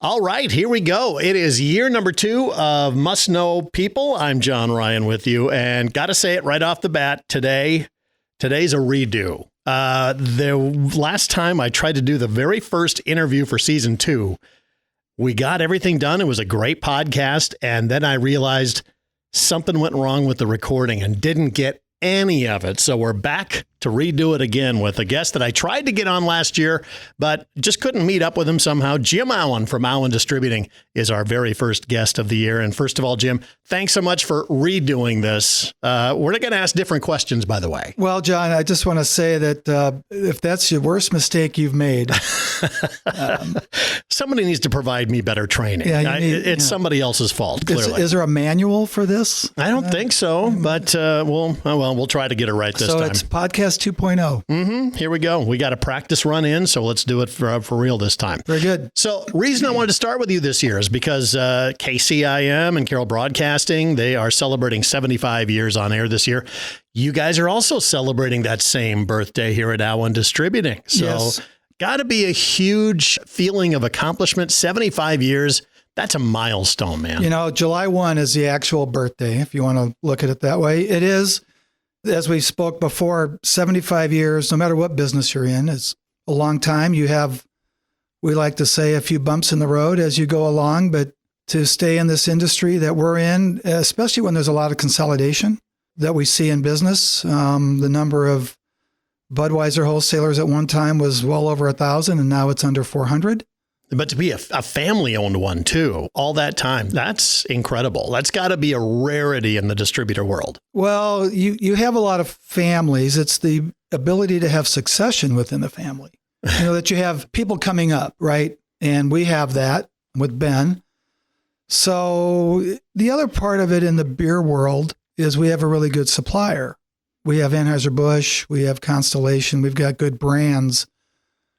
All right, here we go. It is year number 2 of Must Know People. I'm John Ryan with you, and got to say it right off the bat, today's a redo. The last time I tried to do the very first interview for season 2, we got everything done. It was a great podcast, and then I realized something went wrong with the recording and didn't get any of it. So we're back to redo it again with a guest that I tried to get on last year, but just couldn't meet up with him somehow. Jim Auen from Auen Distributing is our very first guest of the year. And first of all, Jim, thanks so much for redoing this. We're not going to ask different questions, by the way. Well, John, I just want to say that if that's your worst mistake you've made, somebody needs to provide me better training. Yeah, it's somebody else's fault, clearly. Is there a manual for this? I don't think so, but we'll try to get it right this time. So it's podcast 2.0. Here we go. We got a practice run in, so let's do it for real this time. Very good. So reason I wanted to start with you this year is because KCIM and Carroll Broadcasting, they are celebrating 75 years on air this year. You guys are also celebrating that same birthday here at Auen Distributing. So Yes. Got to be a huge feeling of accomplishment. 75 years. That's a milestone, man. You know, July 1 is the actual birthday, if you want to look at it that way. It is, as we spoke before, 75 years, no matter what business you're in, it's a long time. You have, we like to say, a few bumps in the road as you go along, but to stay in this industry that we're in, especially when there's a lot of consolidation that we see in business, the number of Budweiser wholesalers at one time was well over 1,000, and now it's under 400. But to be a family-owned one, too, all that time, that's incredible. That's got to be a rarity in the distributor world. Well, you have a lot of families. It's the ability to have succession within the family. You know, that you have people coming up, right? And we have that with Ben. So the other part of it in the beer world is we have a really good supplier. We have Anheuser-Busch, we have Constellation, we've got good brands.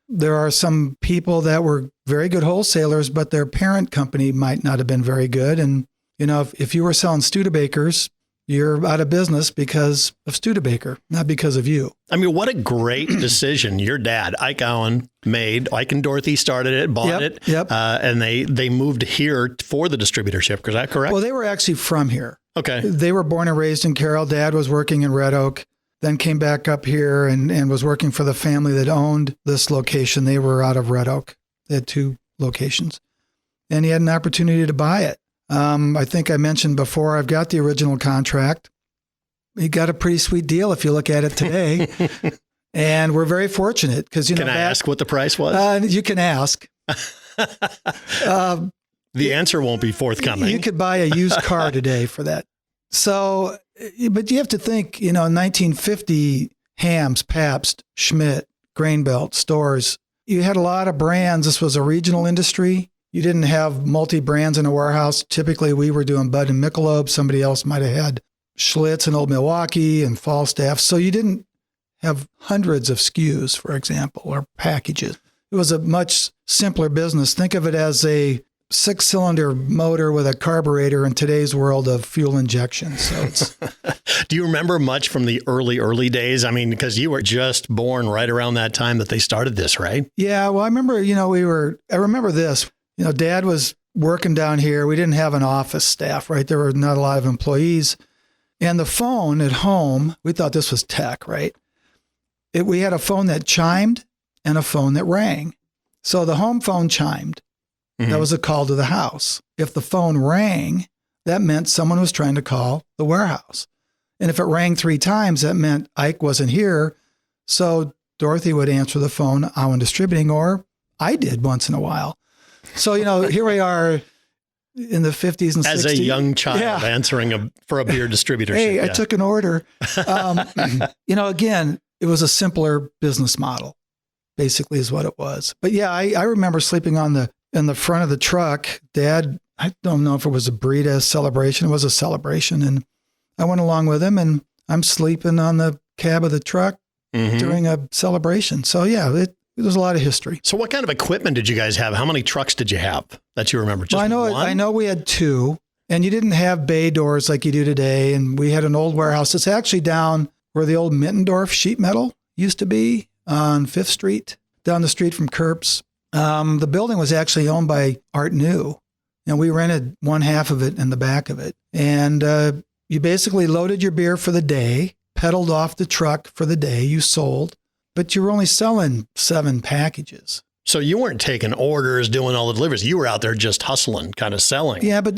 There are some people that were very good wholesalers, but their parent company might not have been very good. And, you know, if you were selling Studebakers, you're out of business because of Studebaker, not because of you. I mean, what a great decision your dad, Ike Auen, made. Ike and Dorothy started it, bought it, and they moved here for the distributorship. Is that correct? Well, they were actually from here. Okay. They were born and raised in Carroll. Dad was working in Red Oak, then came back up here and was working for the family that owned this location. They were out of Red Oak. They had 2 locations. And he had an opportunity to buy it. I think I mentioned before, I've got the original contract. He got a pretty sweet deal if you look at it today. And we're very fortunate because, you know. Can I ask what the price was? You can ask. The answer won't be forthcoming. You could buy a used car today for that. So, but you have to think, you know, 1950, Hams, Pabst, Schmidt, Grain Belt, Stores. You had a lot of brands. This was a regional industry. You didn't have multi-brands in a warehouse. Typically, we were doing Bud and Michelob. Somebody else might have had Schlitz and Old Milwaukee and Falstaff. So you didn't have hundreds of SKUs, for example, or packages. It was a much simpler business. Think of it as a 6-cylinder motor with a carburetor in today's world of fuel injection. So it's. Do you remember much from the early days? I mean, because you were just born right around that time that they started this, right? Yeah. Well, I remember, you know, I remember this, you know, Dad was working down here. We didn't have an office staff, right? There were not a lot of employees. And the phone at home, we thought this was tech, right? We had a phone that chimed and a phone that rang. So the home phone chimed. Mm-hmm. That was a call to the house. If the phone rang, that meant someone was trying to call the warehouse. And if it rang 3 times, that meant Ike wasn't here. So Dorothy would answer the phone, Auen Distributing, or I did once in a while. So, you know, here we are in the 50s and 60s. As a young child answering for a beer distributorship. Hey, I took an order. You know, again, it was a simpler business model, basically is what it was. But yeah, I remember sleeping in the front of the truck. Dad, I don't know if it was a Brita celebration. It was a celebration. And I went along with him, and I'm sleeping on the cab of the truck during a celebration. So yeah, there's a lot of history. So what kind of equipment did you guys have? How many trucks did you have that you remember? Just one? I know we had 2, and you didn't have bay doors like you do today. And we had an old warehouse. It's actually down where the old Mittendorf sheet metal used to be on 5th Street, down the street from Kurp's. The building was actually owned by Art New, and we rented one half of it and the back of it. And you basically loaded your beer for the day, pedaled off the truck for the day, you sold, but you were only selling 7 packages. So you weren't taking orders, doing all the deliveries. You were out there just hustling, kind of selling. Yeah, but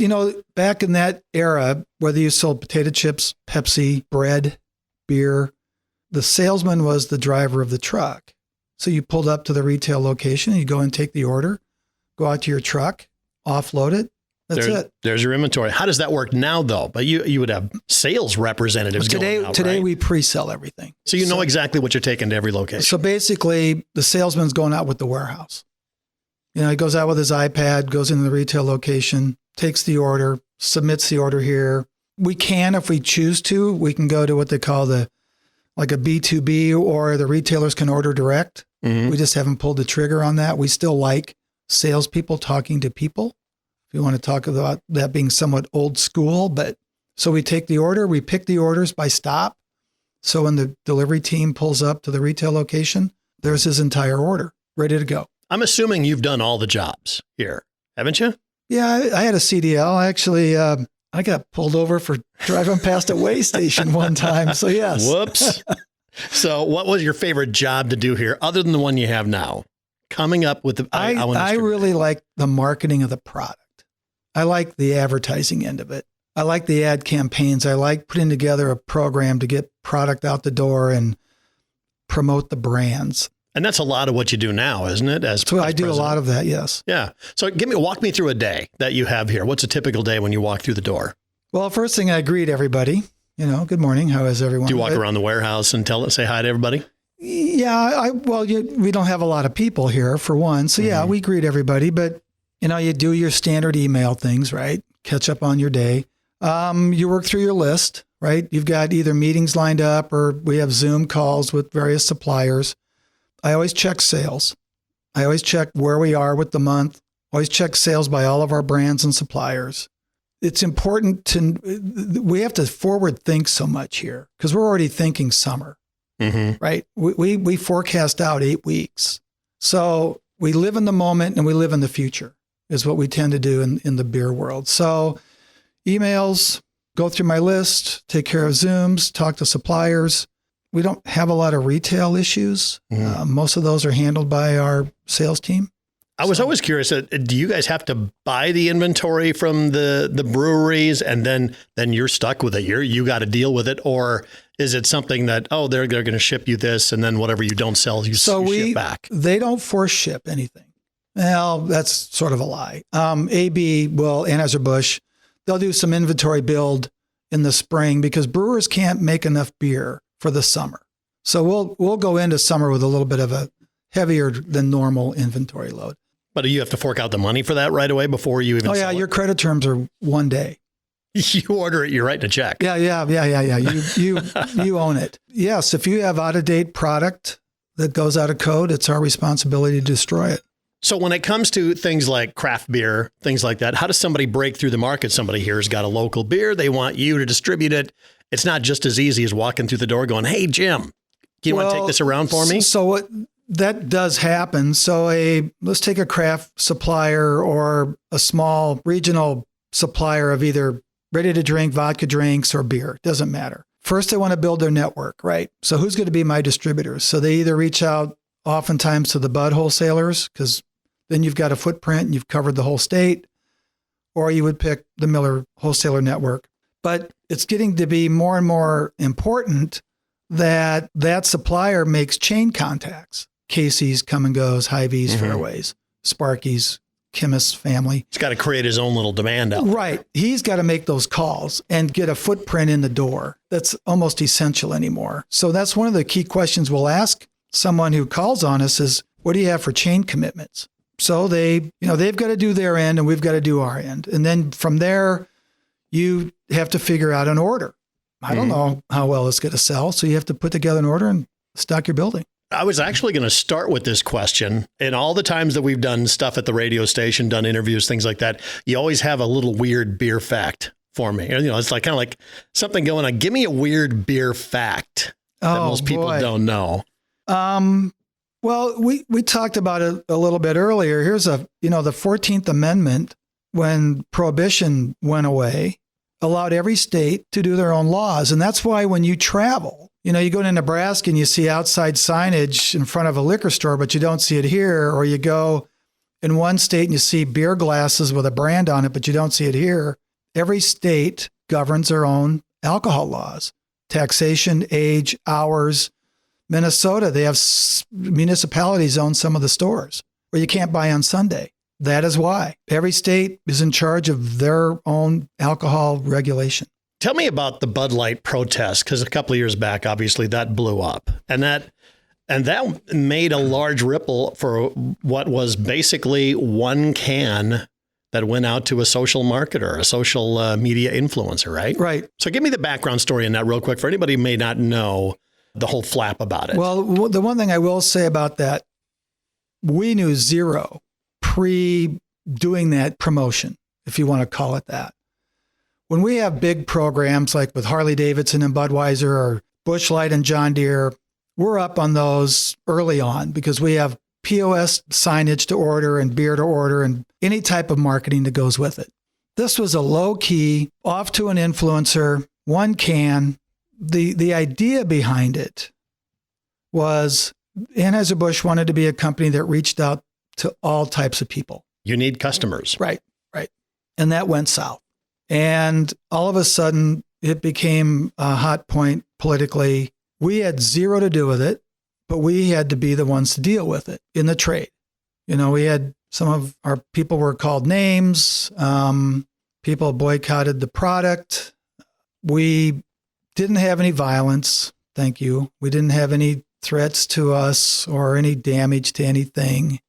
back in that era, whether you sold potato chips, Pepsi, bread, beer, the salesman was the driver of the truck. So you pulled up to the retail location, you go and take the order, go out to your truck, offload it. That's it. There's your inventory. How does that work now, though? But you would have sales representatives going out, Today right? we pre-sell everything. So you know exactly what you're taking to every location. So basically, the salesman's going out with the warehouse. He goes out with his iPad, goes into the retail location, takes the order, submits the order here. We can, if we choose to, we can go to what they call like a B2B, or the retailers can order direct. Mm-hmm. We just haven't pulled the trigger on that. We still like salespeople talking to people. If you want to talk about that being somewhat old school, but so we take the order, we pick the orders by stop. So when the delivery team pulls up to the retail location, there's his entire order ready to go. I'm assuming you've done all the jobs here, haven't you? Yeah, I had a CDL. Actually, I got pulled over for driving past a weigh station one time. So yes. Whoops. So what was your favorite job to do here other than the one you have now? Coming up with the I really like the marketing of the product. I like the advertising end of it. I like the ad campaigns. I like putting together a program to get product out the door and promote the brands. And that's a lot of what you do now, isn't it? So I do a lot of that, yes. Yeah. So walk me through a day that you have here. What's a typical day when you walk through the door? Well, first thing, I greet everybody. Good morning. How is everyone? Do you walk around the warehouse and say hi to everybody? Yeah. We don't have a lot of people here, for one. So yeah, we greet everybody, but you do your standard email things, right? Catch up on your day. You work through your list, right? You've got either meetings lined up or we have Zoom calls with various suppliers. I always check sales. I always check where we are with the month. Always check sales by all of our brands and suppliers. It's important we have to forward think so much here because we're already thinking summer, right? We forecast out 8 weeks. So we live in the moment and we live in the future is what we tend to do in the beer world. So emails, go through my list, take care of Zooms, talk to suppliers. We don't have a lot of retail issues. Most of those are handled by our sales team. I was always curious, do you guys have to buy the inventory from the breweries and then you're stuck with it? You got to deal with it? Or is it something that, they're going to ship you this and then whatever you don't sell, you ship back? They don't force ship anything. Well, that's sort of a lie. AB, Anheuser-Busch, they'll do some inventory build in the spring because brewers can't make enough beer for the summer. So we'll go into summer with a little bit of a heavier than normal inventory load. But you have to fork out the money for that right away before you even sell it? Your credit terms are 1 day. You order it, you're writing a check. Yeah. You own it. Yes, if you have out-of-date product that goes out of code, it's our responsibility to destroy it. So when it comes to things like craft beer, things like that, how does somebody break through the market? Somebody here has got a local beer. They want you to distribute it. It's not just as easy as walking through the door going, hey, Jim, do you want to take this around for me? So that does happen. So let's take a craft supplier or a small regional supplier of either ready to drink, vodka drinks, or beer. Doesn't matter. First, they want to build their network, right? So who's going to be my distributors? So they either reach out oftentimes to the bud wholesalers because then you've got a footprint and you've covered the whole state, or you would pick the Miller Wholesaler Network. But it's getting to be more and more important that supplier makes chain contacts. Casey's, Come and Goes, Hy-Vee's, Fairways, Sparky's, Chemist's family. He's got to create his own little demand out. Right. He's got to make those calls and get a footprint in the door. That's almost essential anymore. So that's one of the key questions we'll ask someone who calls on us is, what do you have for chain commitments? So they've got to do their end and we've got to do our end. And then from there, you have to figure out an order. I don't know how well it's going to sell. So you have to put together an order and stock your building. I was actually going to start with this question. In all the times that we've done stuff at the radio station, done interviews, things like that, you always have a little weird beer fact for me. It's like kind of like something going on. Give me a weird beer fact that most people don't know. Well, we talked about it a little bit earlier. Here's the 14th Amendment, when Prohibition went away, allowed every state to do their own laws. And that's why when you travel, you go to Nebraska and you see outside signage in front of a liquor store, but you don't see it here. Or you go in one state and you see beer glasses with a brand on it, but you don't see it here. Every state governs their own alcohol laws, taxation, age, hours. Minnesota, they have municipalities own some of the stores where you can't buy on Sunday. That is why every state is in charge of their own alcohol regulation. Tell me about the Bud Light protest, because a couple of years back, obviously that blew up, and that made a large ripple for what was basically one can that went out to a social marketer, a social media influencer, right? Right. So give me the background story in that real quick for anybody who may not know the whole flap about it. Well, the one thing I will say about that, we knew zero pre-doing that promotion, if you want to call it that. When we have big programs like with Harley Davidson and Budweiser or Busch Light and John Deere, we're up on those early on because we have POS signage to order and beer to order and any type of marketing that goes with it. This was a low key, off to an influencer, one can. The idea behind it was Anheuser-Busch wanted to be a company that reached out to all types of people. You need customers. Right. And that went south. And all of a sudden, it became a hot point politically. We had zero to do with it, but we had to be the ones to deal with it in the trade. We had some of our people were called names. People boycotted the product. We didn't have any violence. Thank you. We didn't have any threats to us or any damage to anything.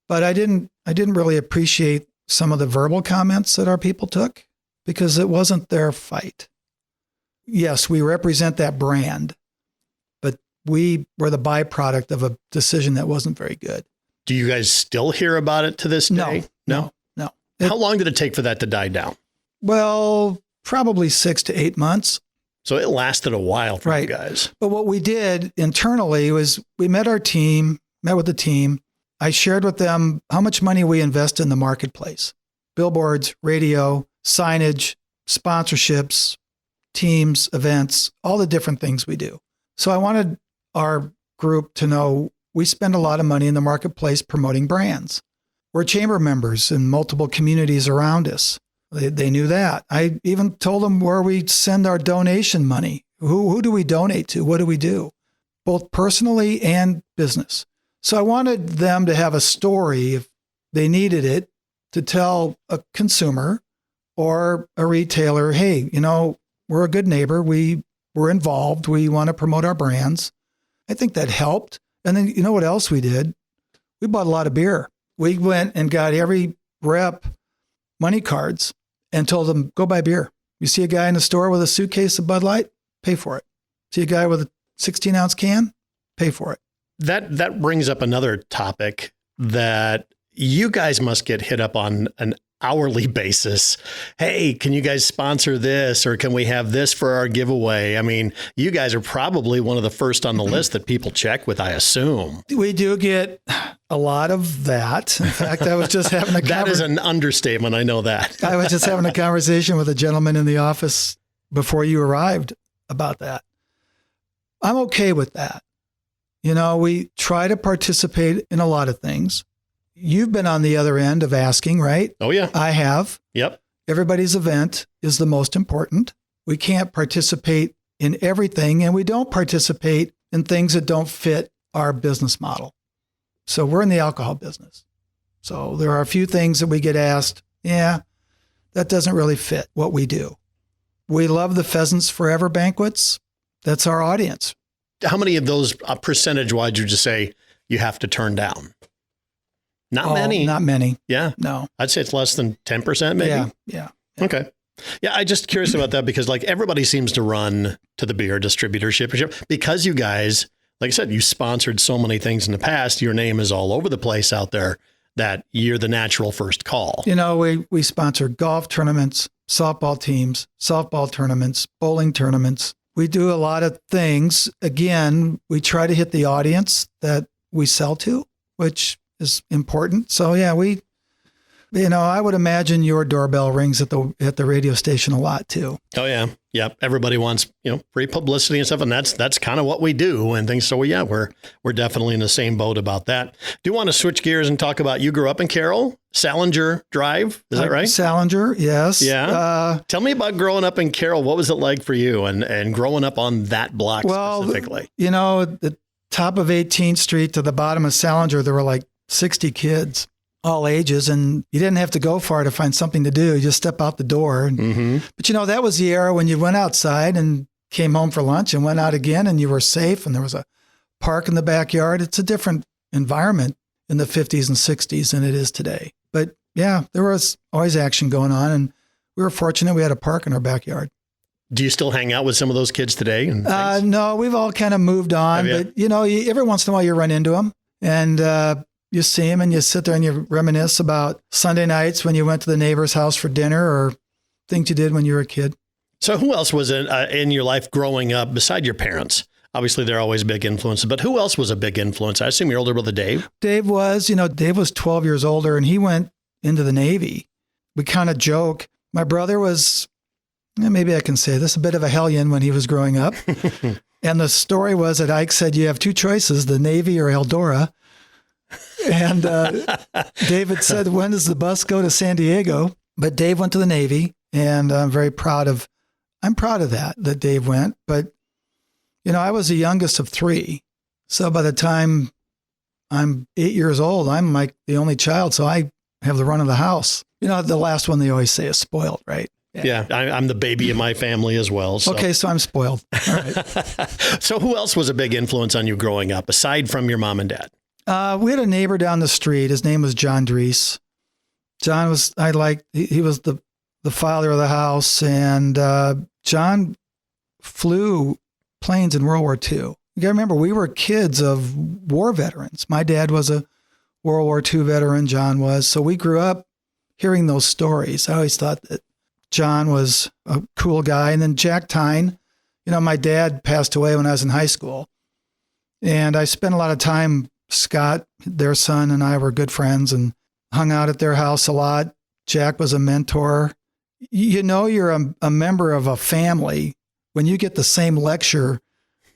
But I didn't really appreciate some of the verbal comments that our people took because it wasn't their fight. Yes, we represent that brand, but we were the byproduct of a decision that wasn't very good. Do you guys still hear about it to this day? No. How long did it take for that to die down? Well, probably 6 to 8 months. So it lasted a while for you guys. But what we did internally was we met with the team. I shared with them how much money we invest in the marketplace. Billboards, radio, signage, sponsorships, teams, events, all the different things we do. So I wanted our group to know we spend a lot of money in the marketplace promoting brands. We're chamber members in multiple communities around us. They knew that. I even told them where we send our donation money. Who do we donate to? What do we do? Both personally and business. So I wanted them to have a story, if they needed it, to tell a consumer or a retailer, hey, we're a good neighbor. We're involved. We want to promote our brands. I think that helped. And then you know what else we did? We bought a lot of beer. We went and got every rep money cards and told them, go buy beer. You see a guy in the store with a suitcase of Bud Light, pay for it. See a guy with a 16-ounce can, pay for it. That brings up another topic that you guys must get hit up on an hourly basis. Hey, can you guys sponsor this? Or can we have this for our giveaway? I mean, you guys are probably one of the first on the list that people check with, I assume. We do get a lot of that. In fact, I was just having That is an understatement. I know that. I was just having a conversation with a gentleman in the office before you arrived about that. I'm okay with that. We try to participate in a lot of things. You've been on the other end of asking, right? Oh, yeah. I have. Yep. Everybody's event is the most important. We can't participate in everything, and we don't participate in things that don't fit our business model. So we're in the alcohol business. So there are a few things that we get asked, that doesn't really fit what we do. We love the Pheasants Forever banquets. That's our audience. How many of those percentage-wise would you just say you have to turn down? Not many. Not many. Yeah. No. I'd say it's less than 10% maybe. Yeah. Okay. Yeah, I'm just curious about that because everybody seems to run to the beer distributorship because you guys, like I said, you sponsored so many things in the past. Your name is all over the place out there that you're the natural first call. We sponsor golf tournaments, softball teams, softball tournaments, bowling tournaments. We do a lot of things. Again, we try to hit the audience that we sell to, which is important. So yeah, I would imagine your doorbell rings at the radio station a lot too. Oh yeah. Yep. Everybody wants, free publicity and stuff. And that's kind of what we do and things. So yeah, we're definitely in the same boat about that. Do you want to switch gears and talk about, you grew up in Carroll, Salinger Drive? Is that right? Salinger. Yes. Yeah. Tell me about growing up in Carroll. What was it like for you and growing up on that block specifically? The top of 18th Street to the bottom of Salinger, there were like 60 kids, all ages, and you didn't have to go far to find something to do. You just step out the door. But that was the era when you went outside and came home for lunch and went out again, and you were safe, and there was a park in the backyard. It's a different environment in the 50s and 60s than it is today. But yeah, there was always action going on, and we were fortunate we had a park in our backyard. Do you still hang out with some of those kids today? No, we've all kind of moved on, but every once in a while you run into them, and you see them and you sit there and you reminisce about Sunday nights when you went to the neighbor's house for dinner or things you did when you were a kid. So who else was in your life growing up beside your parents? Obviously, they're always big influences, but who else was a big influence? I assume your older brother, Dave. Dave was 12 years older and he went into the Navy. We kind of joke. My brother was, maybe I can say this, a bit of a hellion when he was growing up. And the story was that Ike said, you have two choices, the Navy or Eldora. And David said, when does the bus go to San Diego? But Dave went to the Navy, and I'm proud of that Dave went. But, I was the youngest of three. So by the time I'm 8 years old, I'm like the only child. So I have the run of the house. The last one they always say is spoiled, right? Yeah, I'm the baby in my family as well. So. Okay, so I'm spoiled. All right. So who else was a big influence on you growing up, aside from your mom and dad? We had a neighbor down the street. His name was John Dries. John was, he was the father of the house, and John flew planes in World War II. You got to remember, we were kids of war veterans. My dad was a World War II veteran, John was. So we grew up hearing those stories. I always thought that John was a cool guy. And then Jack Tyne, my dad passed away when I was in high school. And I spent a lot of time, Scott, their son, and I were good friends and hung out at their house a lot. Jack was a mentor. You're a member of a family when you get the same lecture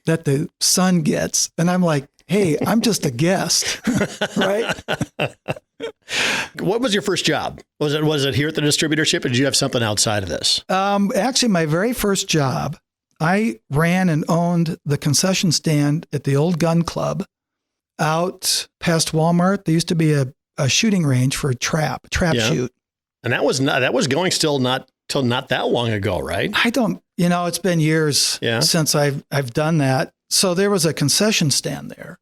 that the son gets. And I'm like, hey, I'm just a guest, right? What was your first job? Was it here at the distributorship, or did you have something outside of this? Actually, my very first job, I ran and owned the concession stand at the old gun club out past Walmart. There used to be a shooting range for a trap shoot. And that was going still not till not that long ago, right? I don't, it's been years since I've done that. So there was a concession stand there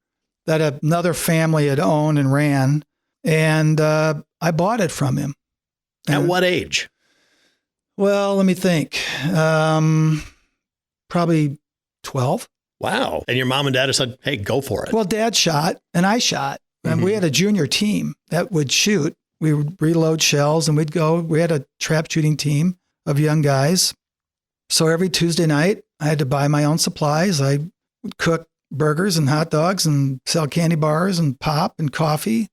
that another family had owned and ran, and I bought it from him. At what age? Well, let me think. Probably 12. Wow. And your mom and dad said, hey, go for it. Well, Dad shot and I shot. And we had a junior team that would shoot. We would reload shells and we'd go. We had a trap shooting team of young guys. So every Tuesday night, I had to buy my own supplies. I would cook burgers and hot dogs and sell candy bars and pop and coffee.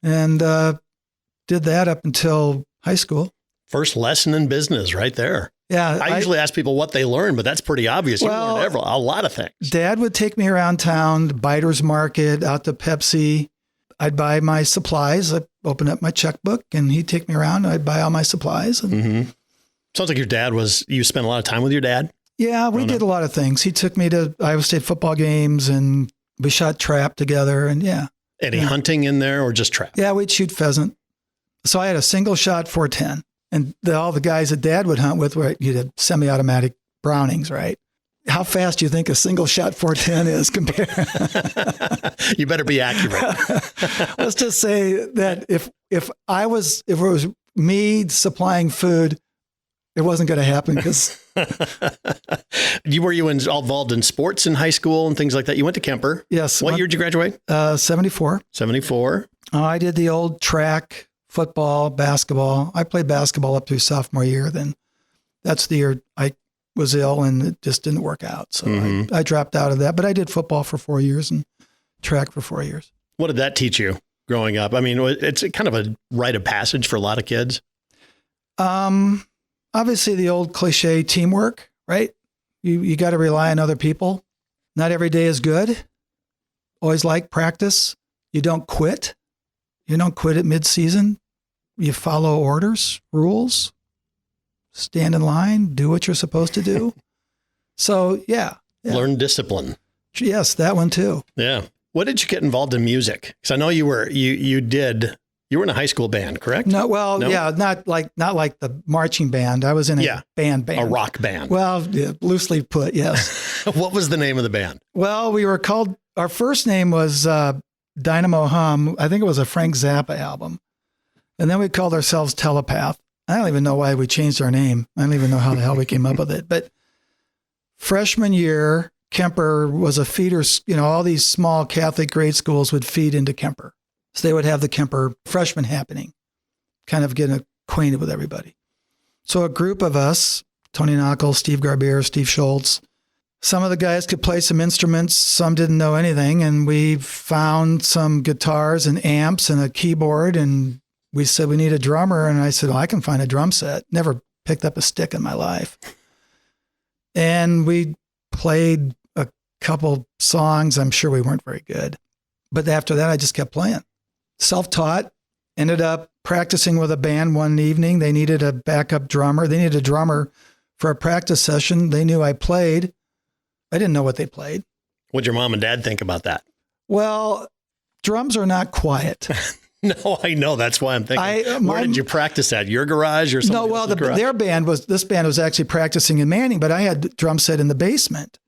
And did that up until high school. First lesson in business right there. Yeah. I usually ask people what they learned, but that's pretty obvious. You learned a lot of things. Dad would take me around town, Biter's Market, out to Pepsi. I'd buy my supplies. I'd open up my checkbook and he'd take me around. I'd buy all my supplies. And Sounds like you spent a lot of time with your dad? Yeah, we did a lot of things. He took me to Iowa State football games and we shot trap together. And Any hunting in there or just trap? Yeah, we'd shoot pheasant. So I had a single shot 410. And all the guys that Dad would hunt with were, you'd have semi-automatic Brownings, right? How fast do you think a single shot 410 is compared? You better be accurate. Let's just say that if it was me supplying food, it wasn't going to happen because. Were you involved in sports in high school and things like that? You went to Kemper. Yes. What year did you graduate? 74. 74. I did the old track, football, basketball. I played basketball up through sophomore year. Then that's the year I was ill and it just didn't work out. So I dropped out of that, but I did football for 4 years and track for 4 years. What did that teach you growing up? I mean, it's kind of a rite of passage for a lot of kids. Obviously the old cliche teamwork, right? You got to rely on other people. Not every day is good. Always like practice. You don't quit. You don't quit at mid-season. You follow orders, rules, stand in line, do what you're supposed to do. So, yeah. Learn discipline. Yes, that one too. Yeah. What did you get involved in music? Because I know you were in a high school band, correct? No, well, yeah, not like the marching band. I was in a band. A rock band. Well, yeah, loosely put, yes. What was the name of the band? Well, we were called, our first name was Dynamo Hum. I think it was a Frank Zappa album. And then we called ourselves Telepath. I don't even know why we changed our name. I don't even know how the hell we came up with it. But freshman year, Kemper was a feeder, all these small Catholic grade schools would feed into Kemper. So they would have the Kemper freshman happening, kind of getting acquainted with everybody. So a group of us, Tony Knockel, Steve Garbier, Steve Schultz, some of the guys could play some instruments, some didn't know anything. And we found some guitars and amps and a keyboard. And we said, we need a drummer. And I said, I can find a drum set. Never picked up a stick in my life. And we played a couple songs. I'm sure we weren't very good. But after that, I just kept playing. Self-taught, ended up practicing with a band one evening. They needed a backup drummer. They needed a drummer for a practice session. They knew I played. I didn't know what they played. What'd your mom and dad think about that? Well, drums are not quiet. No, I know. That's why I'm thinking. Where did you practice at? Your garage or something? No, well, this band was actually practicing in Manning, but I had a drum set in the basement.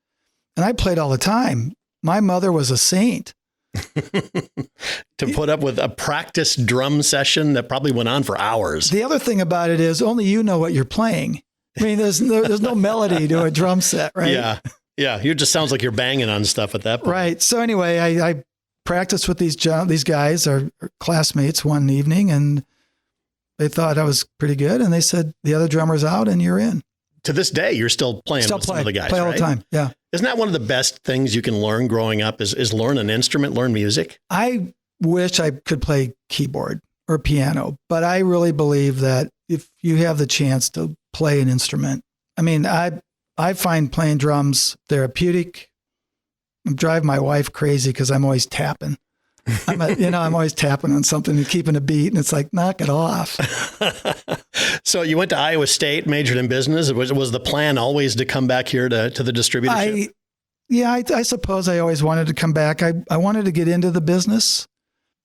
And I played all the time. My mother was a saint. To put up with a practice drum session that probably went on for hours. The other thing about it is only you know what you're playing. I mean, there's no melody to a drum set, right? Yeah. Yeah. It just sounds like you're banging on stuff at that point. Right. So anyway, I practiced with these guys, our classmates, one evening, and they thought I was pretty good. And they said, the other drummer's out and you're in. To this day, you're still playing with some of the guys, play all right? the time. Yeah. Isn't that one of the best things you can learn growing up is learn an instrument, learn music? I wish I could play keyboard or piano, but I really believe that if you have the chance to play an instrument, I mean, I find playing drums therapeutic. I drive my wife crazy because I'm always tapping. I'm always tapping on something and keeping a beat, and it's like, knock it off. So you went to Iowa State, majored in business. Was the plan always to come back here to the distributorship? I suppose I always wanted to come back. I wanted to get into the business.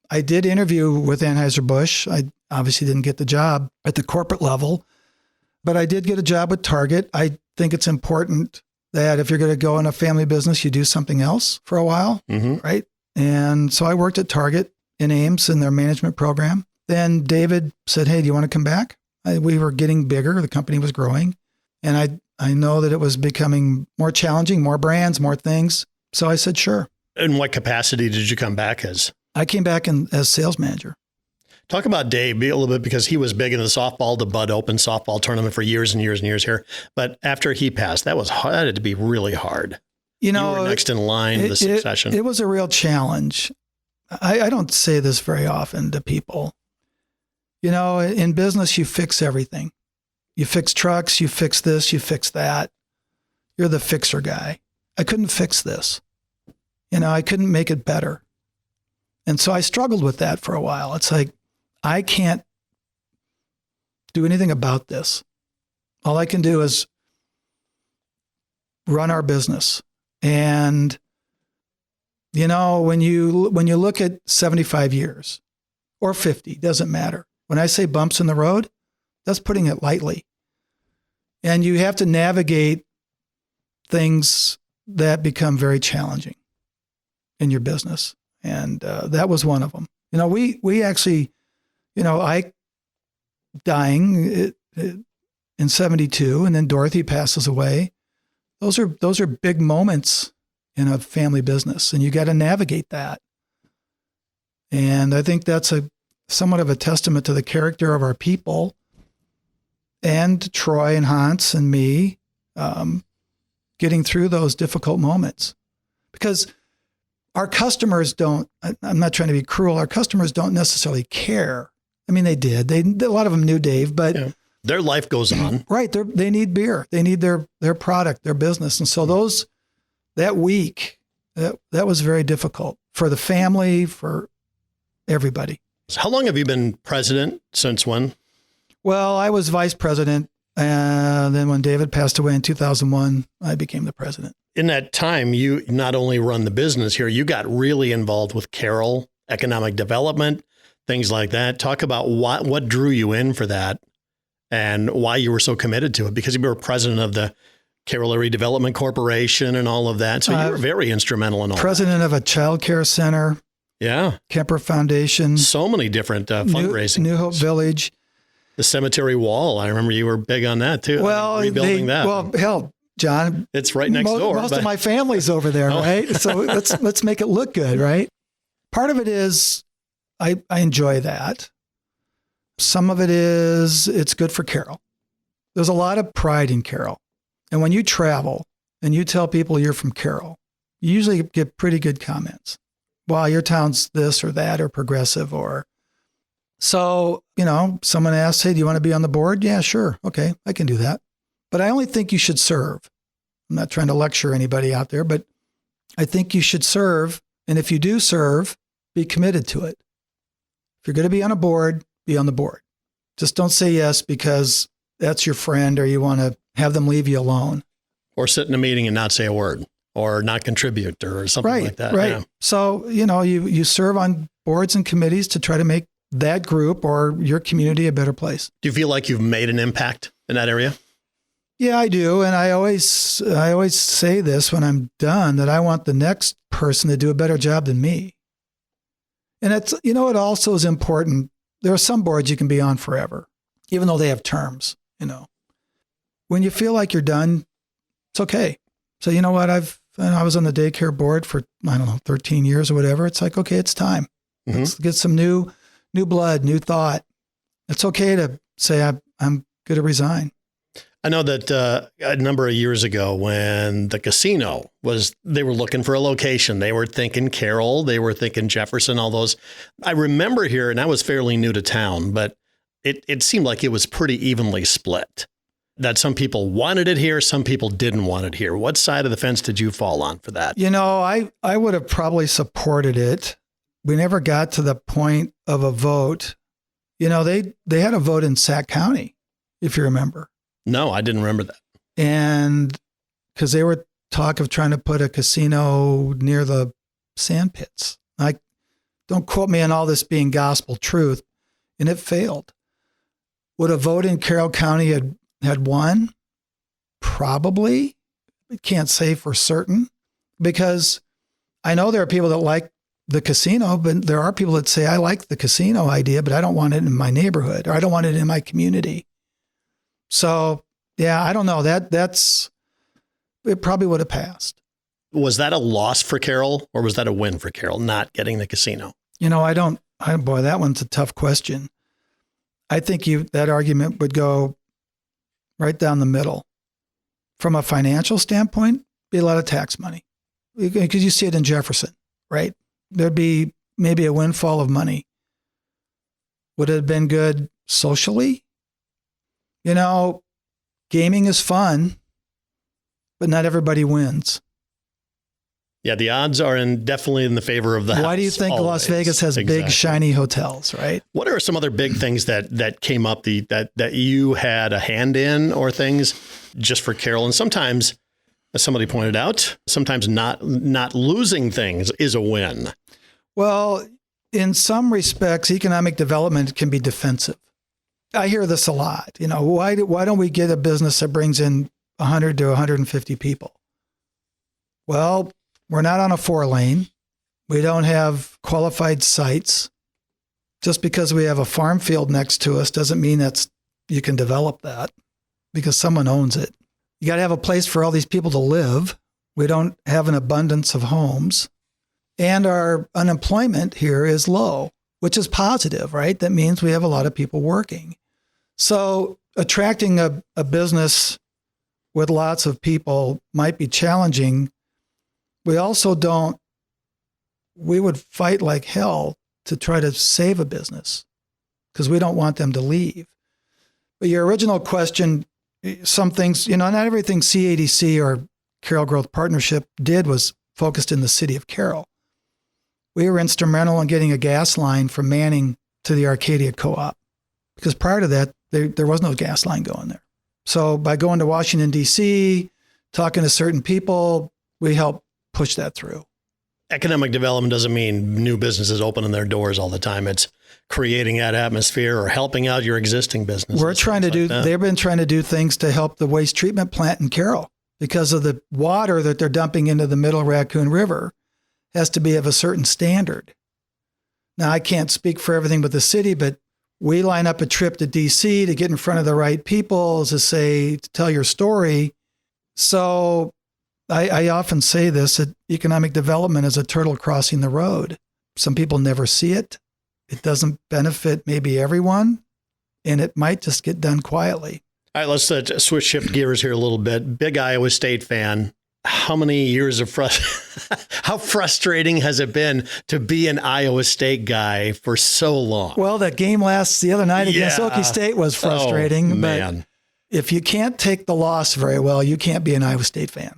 I did interview with Anheuser-Busch. I obviously didn't get the job at the corporate level, but I did get a job with Target. I think it's important that if you're going to go in a family business, you do something else for a while, right? And so I worked at Target in Ames in their management program. Then David said, hey, do you want to come back? We were getting bigger. The company was growing. And I know that it was becoming more challenging, more brands, more things. So I said, sure. In what capacity did you come back as? I came back as sales manager. Talk about Dave a little bit, because he was big in the Bud Open softball tournament for years and years and years here. But after he passed, that had to be really hard. You were next in line to the succession. It was a real challenge. I don't say this very often to people. In business, you fix everything. You fix trucks, you fix this, you fix that. You're the fixer guy. I couldn't fix this. I couldn't make it better. And so I struggled with that for a while. It's like, I can't do anything about this. All I can do is run our business. And, when you look at 75 years or 50, doesn't matter. When I say bumps in the road, that's putting it lightly. And you have to navigate things that become very challenging in your business. And that was one of them. We actually, Ike dying in 72, and then Dorothy passes away. Those are big moments in a family business, and you got to navigate that. And I think that's somewhat of a testament to the character of our people, and Troy and Hans and me getting through those difficult moments. Because our customers don't, I'm not trying to be cruel. Our customers don't necessarily care. I mean, they did. A lot of them knew Dave, but Yeah. Their life goes on. Right. They need beer. They need their product, their business. And so that week, that was very difficult for the family, for everybody. How long have you been president? Since when? Well, I was vice president. And then when David passed away in 2001, I became the president. In that time, you not only run the business here, you got really involved with Carroll, economic development, things like that. Talk about what drew you in for that and why you were so committed to it, because you were president of the Carroll Area Development Corporation and all of that. So you were very instrumental in all president of a child care center. Yeah. Kemper Foundation. So many different fundraising. New Hope Village. The cemetery wall. I remember you were big on that too. Well, rebuilding that. Well, hell, John, it's right next door. Most of my family's over there, right? So let's make it look good, right? Part of it is I enjoy that. Some of it is it's good for Carroll. There's a lot of pride in Carroll. And when you travel and you tell people you're from Carroll, you usually get pretty good comments. Wow, your town's this or that or progressive or... So, someone asks, hey, do you want to be on the board? Yeah, sure. Okay, I can do that. But I only think you should serve. I'm not trying to lecture anybody out there, but I think you should serve. And if you do serve, be committed to it. If you're going to be on a board, be on the board. Just don't say yes because that's your friend or you want to have them leave you alone. Or sit in a meeting and not say a word or not contribute or something like that. Right. Yeah. So, you serve on boards and committees to try to make that group or your community a better place. Do you feel like you've made an impact in that area? Yeah, I do. And I always say this when I'm done, that I want the next person to do a better job than me. And it's, it also is important. There are some boards you can be on forever, even though they have terms, When you feel like you're done, it's okay. So you know what? I was on the daycare board for, 13 years or whatever. It's like, okay, it's time. Mm-hmm. Let's get some new blood, new thought. It's okay to say, I'm going to resign. I know that a number of years ago when the casino they were looking for a location. They were thinking Carroll, they were thinking Jefferson, all those. I remember here, and I was fairly new to town, but it seemed like it was pretty evenly split. That some people wanted it here, some people didn't want it here. What side of the fence did you fall on for that? I would have probably supported it. We never got to the point of a vote. They had a vote in Sac County, if you remember. No, I didn't remember that. And because they were talk of trying to put a casino near the sand pits. Don't quote me on all this being gospel truth. And it failed. Would a vote in Carroll County had won? Probably. I can't say for certain because I know there are people that like the casino, but there are people that say, I like the casino idea, but I don't want it in my neighborhood or I don't want it in my community. So, yeah, I don't know. It probably would have passed. Was that a loss for Carroll or was that a win for Carroll, not getting the casino? Boy, that one's a tough question. I think that argument would go right down the middle. From a financial standpoint, be a lot of tax money because you see it in Jefferson, right? There'd be maybe a windfall of money. Would it have been good socially? Gaming is fun, but not everybody wins. Yeah, the odds are definitely in the favor of the house. Why do you think always. Las Vegas has big, shiny hotels, right? What are some other big things that came up that you had a hand in or things just for Carroll? And sometimes, as somebody pointed out, sometimes not losing things is a win. Well, in some respects, economic development can be defensive. I hear this a lot. Why don't we get a business that brings in 100 to 150 people? Well, we're not on a 4-lane. We don't have qualified sites. Just because we have a farm field next to us doesn't mean you can develop that because someone owns it. You got to have a place for all these people to live. We don't have an abundance of homes. And our unemployment here is low, which is positive, right? That means we have a lot of people working. So attracting a business with lots of people might be challenging. We also don't we would fight like hell to try to save a business because we don't want them to leave. But your original question, some things, not everything CADC or Carroll Growth Partnership did was focused in the city of Carroll. We were instrumental in getting a gas line from Manning to the Arcadia Co-op because prior to that, there was no gas line going there. So by going to Washington, D.C., talking to certain people, we helped push that through. Economic development doesn't mean new businesses opening their doors all the time. It's creating that atmosphere or helping out your existing business. We're trying to do, they've been trying to do things to help the waste treatment plant in Carroll because of the water that they're dumping into the Middle Raccoon River has to be of a certain standard. Now, I can't speak for everything but the city, but we line up a trip to DC to get in front of the right people to tell your story. So I often say this, that economic development is a turtle crossing the road. Some people never see it. It doesn't benefit maybe everyone, and it might just get done quietly. All right, let's shift gears here a little bit. Big Iowa State fan. How many years of how frustrating has it been to be an Iowa State guy for so long? Well, that game the other night against Okie State was frustrating. Oh, man. But if you can't take the loss very well, you can't be an Iowa State fan.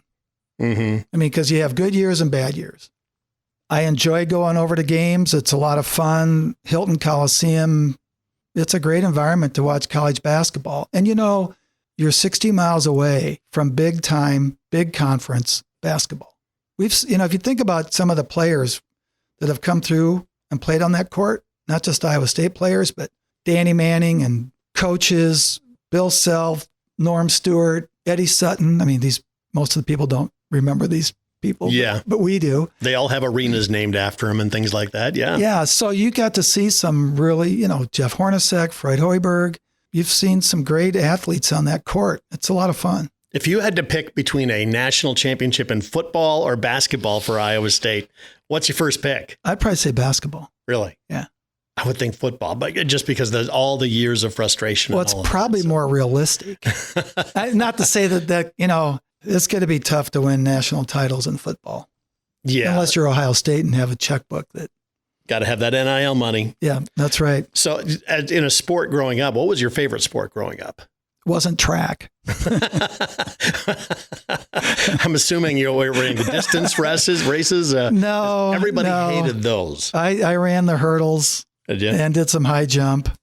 Mm-hmm. I mean, because you have good years and bad years. I enjoy going over to games. It's a lot of fun. Hilton Coliseum. It's a great environment to watch college basketball. And you're 60 miles away from big time, big conference basketball. If you think about some of the players that have come through and played on that court, not just Iowa State players, but Danny Manning and coaches, Bill Self, Norm Stewart, Eddie Sutton. I mean, most of the people don't remember these people, but we do. They all have arenas named after them and things like that. Yeah. Yeah. So you got to see some really, Jeff Hornacek, Fred Hoiberg. You've seen some great athletes on that court. It's a lot of fun. If you had to pick between a national championship in football or basketball for Iowa State, what's your first pick? I'd probably say basketball. Really? Yeah. I would think football, but just because there's all the years of frustration. Well, it's probably more realistic. Not to say that it's going to be tough to win national titles in football. Yeah. Unless you're Ohio State and have a checkbook that. Got to have that NIL money. Yeah, that's right. So in a sport growing up, what was your favorite sport growing up? Wasn't track. I'm assuming you were into distance races. No. Everybody hated those. I ran the hurdles and did some high jump.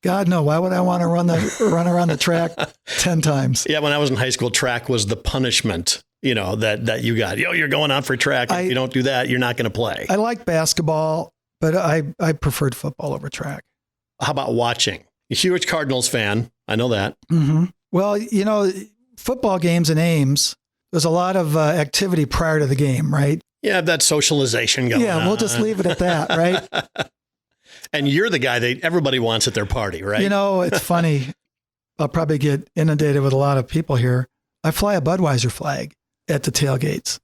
God, no. Why would I want to run around the track 10 times? Yeah, when I was in high school, track was the punishment. That you got. You're going out for track. If you don't do that, you're not going to play. I like basketball, but I preferred football over track. How about watching? A huge Cardinals fan. I know that. Mm-hmm. Well, football games and Ames, there's a lot of activity prior to the game, right? Yeah, that socialization going on. Yeah, we'll just leave it at that, right? And you're the guy that everybody wants at their party, right? It's funny. I'll probably get inundated with a lot of people here. I fly a Budweiser flag at the tailgates,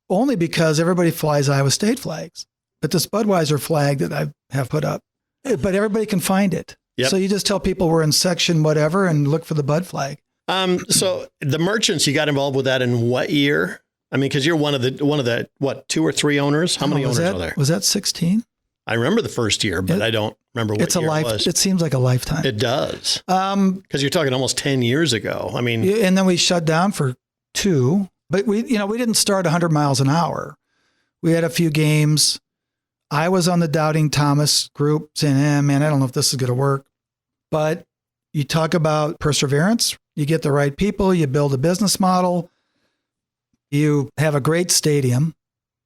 only because everybody flies Iowa State flags. But this Budweiser flag that I have put up, but everybody can find it. Yep. So you just tell people we're in section whatever and look for the Bud flag. So the merchants, you got involved with that in what year? I mean, because you're one of the what, 2 or 3 owners? How many owners are there? Was that 16? I remember the first year, but I don't remember what year it was. It seems like a lifetime. It does. Because you're talking almost 10 years ago. I mean, and then we shut down for 2. But we didn't start 100 miles an hour. We had a few games. I was on the Doubting Thomas group saying, man, I don't know if this is going to work. But you talk about perseverance. You get the right people. You build a business model. You have a great stadium.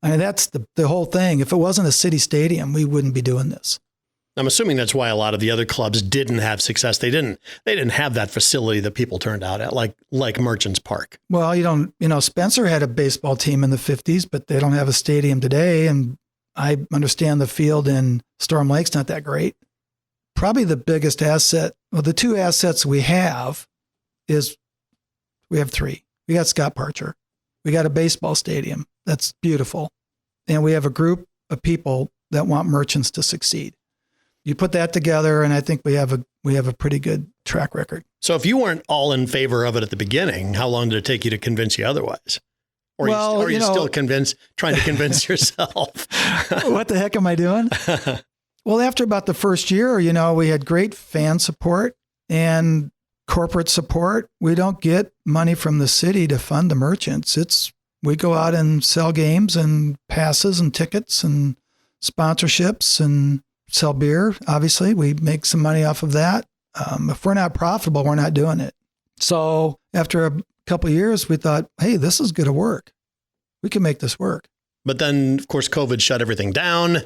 I mean, that's the whole thing. If it wasn't a city stadium, we wouldn't be doing this. I'm assuming that's why a lot of the other clubs didn't have success. They didn't have that facility that people turned out at, like Merchants Park. Well, Spencer had a baseball team in the 50s, but they don't have a stadium today. And I understand the field in Storm Lake's not that great. Probably the biggest asset, well, the 2 assets we have is we have 3. We got Scott Parcher. We got a baseball stadium. That's beautiful. And we have a group of people that want Merchants to succeed. You put that together, and I think we have a pretty good track record. So if you weren't all in favor of it at the beginning, how long did it take you to convince you otherwise? Or are you still trying to convince yourself? What the heck am I doing? Well, after about the first year, we had great fan support and corporate support. We don't get money from the city to fund the merchants. We go out and sell games and passes and tickets and sponsorships and sell beer. Obviously, we make some money off of that. If we're not profitable, we're not doing it. So after a couple of years, we thought, hey, this is going to work. We can make this work. But then, of course, COVID shut everything down.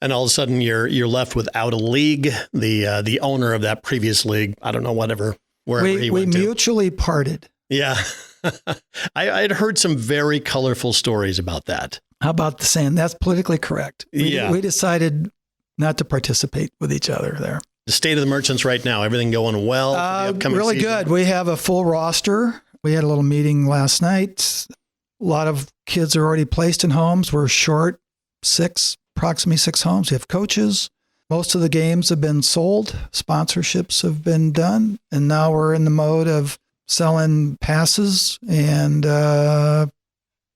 And all of a sudden, you're left without a league. The owner of that previous league, I don't know, wherever he went to. We mutually parted. Yeah. I'd heard some very colorful stories about that. How about the saying? That's politically correct. We decided not to participate with each other there. The state of the merchants right now, everything going well for the upcoming really season? Good. We have a full roster. We had a little meeting last night. A lot of kids are already placed in homes. We're short approximately 6 homes. We have coaches. Most of the games have been sold. Sponsorships have been done. And now we're in the mode of selling passes and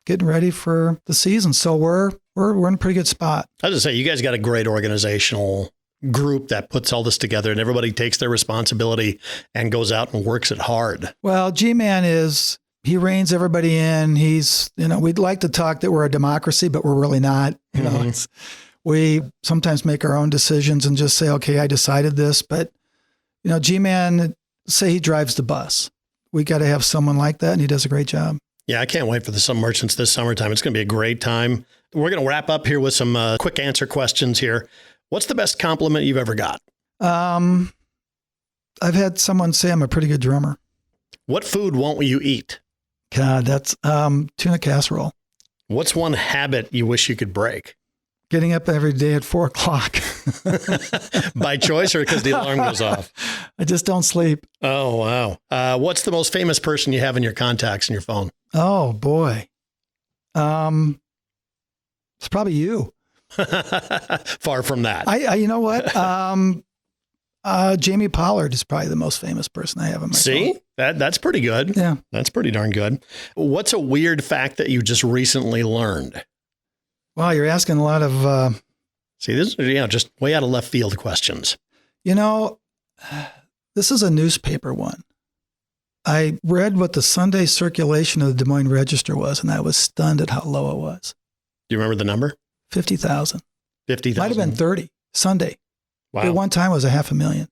getting ready for the season. So we're in a pretty good spot. I was going to say, you guys got a great organizational group that puts all this together, and everybody takes their responsibility and goes out and works it hard. Well, G-Man he reins everybody in. We'd like to talk that we're a democracy, but we're really not. We sometimes make our own decisions and just say, okay, I decided this. But, G-Man, say he drives the bus. We got to have someone like that, and he does a great job. Yeah, I can't wait for the Some Merchants this summertime. It's going to be a great time. We're going to wrap up here with some quick answer questions here. What's the best compliment you've ever got? I've had someone say I'm a pretty good drummer. What food won't you eat? God, that's tuna casserole. What's one habit you wish you could break? Getting up every day at 4:00. By choice or because the alarm goes off? I just don't sleep. Oh, wow. What's the most famous person you have in your contacts in your phone? Oh, boy. It's probably you. Far from that. You know what? Jamie Pollard is probably the most famous person I have in my phone. That's pretty good. Yeah. That's pretty darn good. What's a weird fact that you just recently learned? Wow, you're asking a lot of... this is just way out of left field questions. This is a newspaper one. I read what the Sunday circulation of the Des Moines Register was, and I was stunned at how low it was. Do you remember the number? 50,000. 50,000. Might have been 30 Sunday. Wow. At one time it was 500,000.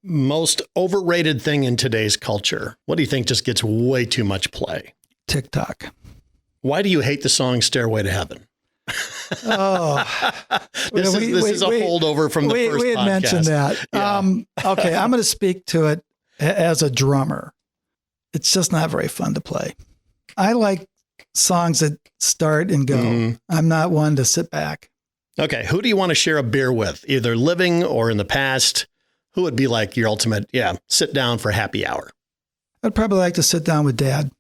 Most overrated thing in today's culture. What do you think just gets way too much play? TikTok. Why do you hate the song Stairway to Heaven? Oh, this is a holdover from the first podcast. We had mentioned that. Yeah. Okay, I'm going to speak to it as a drummer. It's just not very fun to play. I like songs that start and go. Mm-hmm. I'm not one to sit back. Okay, who do you want to share a beer with, either living or in the past? Who would be like your ultimate, sit down for happy hour? I'd probably like to sit down with Dad.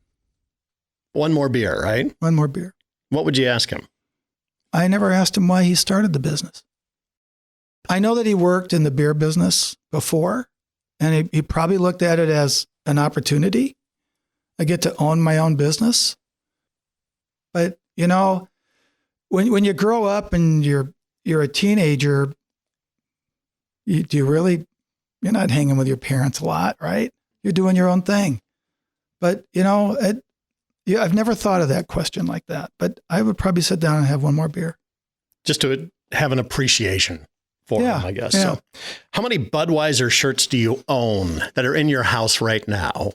One more beer, right? One more beer. What would you ask him? I never asked him why he started the business. I know that he worked in the beer business before, and he probably looked at it as an opportunity. I get to own my own business. But, when you grow up and you're a teenager, you're not hanging with your parents a lot, right? You're doing your own thing. But, I've never thought of that question like that, but I would probably sit down and have one more beer. Just to have an appreciation for him, I guess. Yeah. So how many Budweiser shirts do you own that are in your house right now?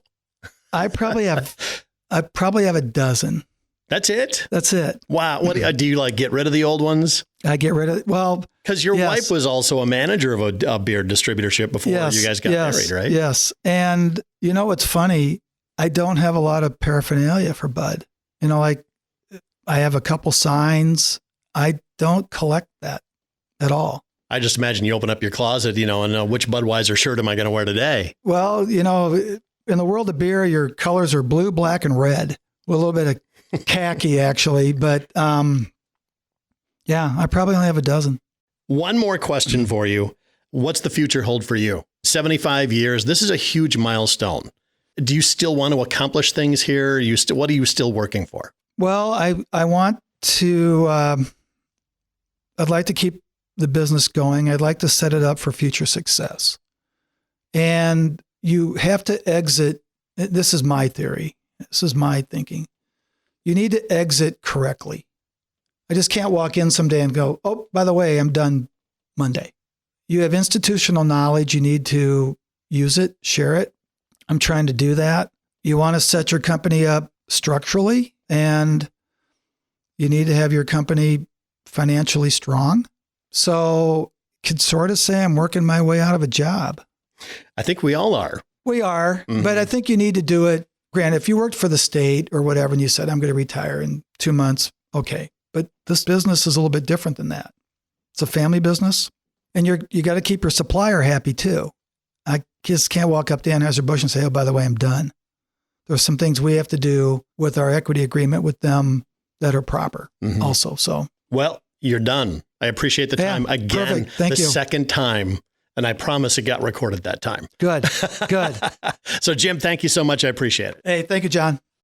I probably have a dozen. That's it? That's it. Wow. What do you get rid of the old ones? I get rid of, because your wife was also a manager of a beer distributorship before you guys got married, right? Yes. And what's funny? I don't have a lot of paraphernalia for Bud. I have a couple signs. I don't collect that at all. I just imagine you open up your closet, and which Budweiser shirt am I going to wear today? Well, in the world of beer, your colors are blue, black, and red with a little bit of khaki, actually. But I probably only have a dozen. One more question for you. What's the future hold for you? 75 years. This is a huge milestone. Do you still want to accomplish things here? What are you still working for? Well, I want to, I'd like to keep the business going. I'd like to set it up for future success. And you have to exit. This is my theory. This is my thinking. You need to exit correctly. I just can't walk in someday and go, oh, by the way, I'm done Monday. You have institutional knowledge. You need to use it, share it. I'm trying to do that. You want to set your company up structurally, and you need to have your company financially strong. So could sort of say I'm working my way out of a job. I think we all are. We are, but I think you need to do it. Granted, if you worked for the state or whatever, and you said, I'm going to retire in 2 months, okay. But this business is a little bit different than that. It's a family business, and you got to keep your supplier happy too. I just can't walk up to Anheuser-Busch and say, oh, by the way, I'm done. There's some things we have to do with our equity agreement with them that are proper also. So, well, you're done. I appreciate the time again. Perfect. Thank you. Second time. And I promise it got recorded that time. Good. So Jim, thank you so much. I appreciate it. Hey, thank you, John.